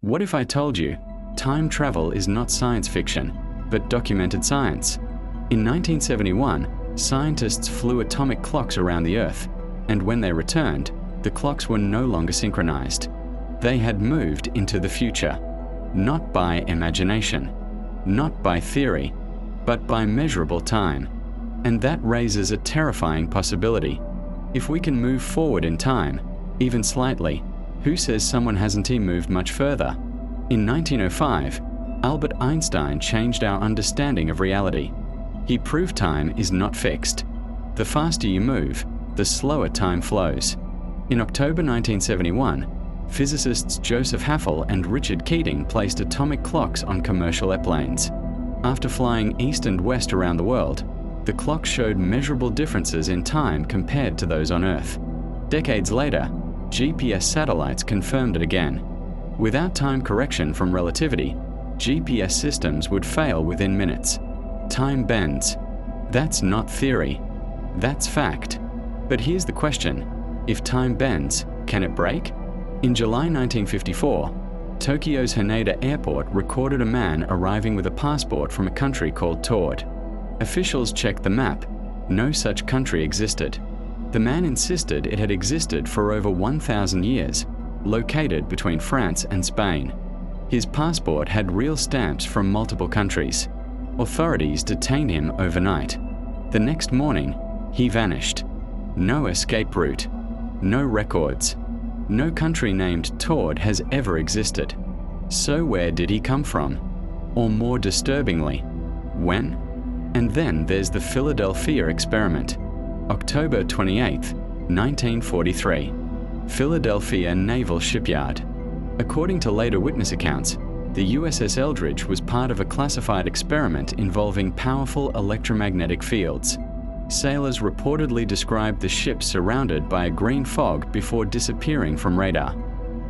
What if I told you time travel is not science fiction, but documented science? In 1971, scientists flew atomic clocks around the Earth, and when they returned, the clocks were no longer synchronized. They had moved into the future, not by imagination, not by theory, but by measurable time. And that raises a terrifying possibility. If we can move forward in time, even slightly, who says someone hasn't moved much further? In 1905, Albert Einstein changed our understanding of reality. He proved time is not fixed. The faster you move, the slower time flows. In October 1971, physicists Joseph Haffel and Richard Keating placed atomic clocks on commercial airplanes. After flying east and west around the world, the clocks showed measurable differences in time compared to those on Earth. Decades later, GPS satellites confirmed it again. Without time correction from relativity, GPS systems would fail within minutes. Time bends. That's not theory. That's fact. But here's the question. If time bends, can it break? In July 1954, Tokyo's Haneda Airport recorded a man arriving with a passport from a country called Tord. Officials checked the map. No such country existed. The man insisted it had existed for over 1,000 years, located between France and Spain. His passport had real stamps from multiple countries. Authorities detained him overnight. The next morning, he vanished. No escape route. No records. No country named Tord has ever existed. So where did he come from? Or more disturbingly, when? And then there's the Philadelphia experiment. October 28, 1943. Philadelphia Naval Shipyard. According to later witness accounts, the USS Eldridge was part of a classified experiment involving powerful electromagnetic fields. Sailors reportedly described the ship surrounded by a green fog before disappearing from radar.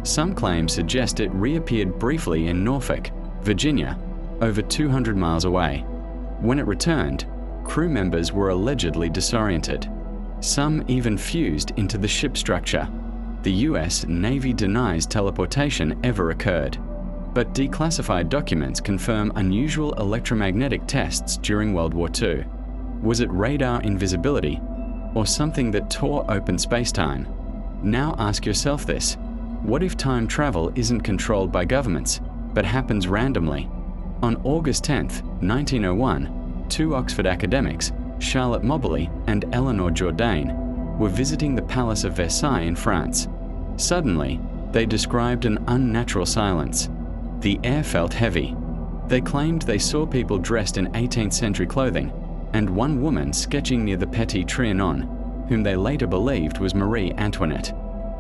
Some claims suggest it reappeared briefly in Norfolk, Virginia, over 200 miles away. When it returned, crew members were allegedly disoriented. Some even fused into the ship structure. The US Navy denies teleportation ever occurred, but declassified documents confirm unusual electromagnetic tests during World War II. Was it radar invisibility, or something that tore open space-time? Now ask yourself this. What if time travel isn't controlled by governments, but happens randomly? On August 10, 1901, two Oxford academics, Charlotte Moberly and Eleanor Jourdain, were visiting the Palace of Versailles in France. Suddenly, they described an unnatural silence. The air felt heavy. They claimed they saw people dressed in 18th century clothing, and one woman sketching near the Petit Trianon, whom they later believed was Marie Antoinette.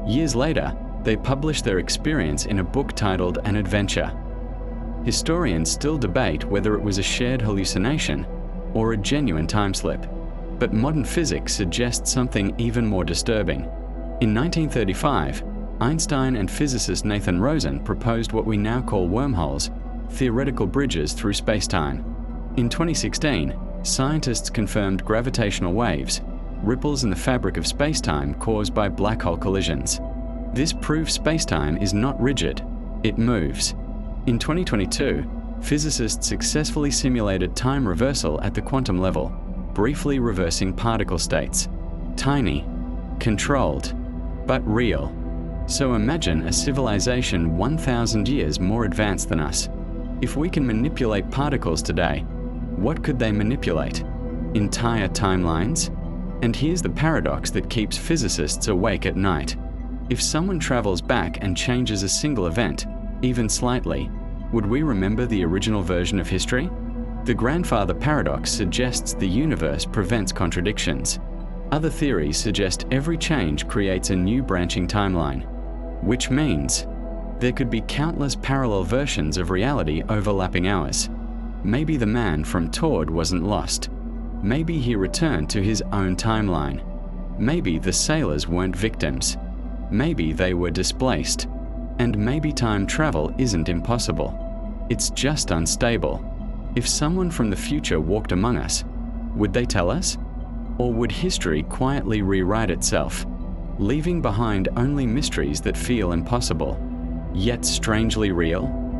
Years later, they published their experience in a book titled An Adventure. Historians still debate whether it was a shared hallucination or a genuine time slip, but modern physics suggests something even more disturbing. In 1935, Einstein and physicist Nathan Rosen proposed what we now call wormholes, theoretical bridges through spacetime. In 2016, scientists confirmed gravitational waves, ripples in the fabric of spacetime caused by black hole collisions. This proves spacetime is not rigid, it moves. In 2022, physicists successfully simulated time reversal at the quantum level, briefly reversing particle states. Tiny, controlled, but real. So imagine a civilization 1,000 years more advanced than us. If we can manipulate particles today, what could they manipulate? Entire timelines? And here's the paradox that keeps physicists awake at night. If someone travels back and changes a single event, even slightly, would we remember the original version of history? The grandfather paradox suggests the universe prevents contradictions. Other theories suggest every change creates a new branching timeline, which means there could be countless parallel versions of reality overlapping ours. Maybe the man from Tord wasn't lost. Maybe he returned to his own timeline. Maybe the sailors weren't victims. Maybe they were displaced. And maybe time travel isn't impossible. It's just unstable. If someone from the future walked among us, would they tell us? Or would history quietly rewrite itself, leaving behind only mysteries that feel impossible? yet strangely real?